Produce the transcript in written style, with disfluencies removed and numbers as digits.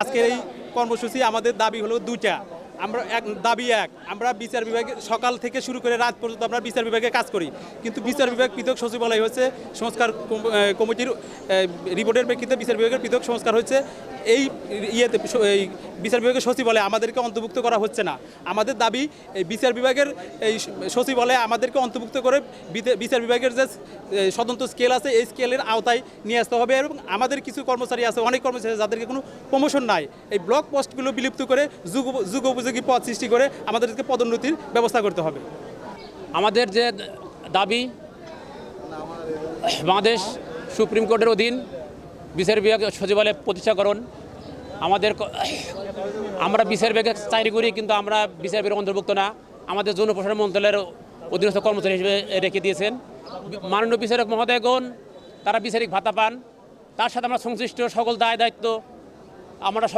আজকের এই কর্মসূচি আমাদের দাবি হলো দুইটা। আমরা আমরা বিচার বিভাগে সকাল থেকে শুরু করে রাত পর্যন্ত আমরা বিচার বিভাগে কাজ করি, কিন্তু বিচার বিভাগ পৃথক সচিবালয় হচ্ছে সংস্কার কমিটির রিপোর্টের প্রেক্ষিতে বিচার বিভাগের পৃথক সংস্কার হচ্ছে। এই এই বিচার বিভাগের সচিবালয়ে আমাদেরকে অন্তর্ভুক্ত করা হচ্ছে না। আমাদের দাবি এই বিচার বিভাগের এই সচিবালয়ে আমাদেরকে অন্তর্ভুক্ত করে বিচার বিভাগের যে স্বতন্ত্র স্কেল আছে এই স্কেলের আওতায় নিয়ে আসতে হবে। এবং আমাদের কিছু কর্মচারী আছে, অনেক কর্মচারী যাদেরকে কোনো প্রমোশন নাই, এই ব্লক পোস্টগুলো বিলুপ্ত করে যুগ উপযোগী পদ সৃষ্টি করে আমাদেরকে পদোন্নতির ব্যবস্থা করতে হবে। আমাদের যে দাবি, বাংলাদেশ সুপ্রিম কোর্টের অধীন বিচার বিভাগ সচিবালয় প্রতিষ্ঠাকরণ। আমরা বিচার বিভাগে চাকরি করি, কিন্তু আমরা বিচার বিভাগের অন্তর্ভুক্ত না। আমাদের জনপ্রশাসন মন্ত্রণালয়ের অধীনস্থ কর্মচারী হিসেবে রেখে দিয়েছেন। মাননীয় বিচারক মহোদয়গণ তারা বিচারিক ভাতা পান, তার সাথে আমরা সংশ্লিষ্ট সকল দায় দায়িত্ব আমরা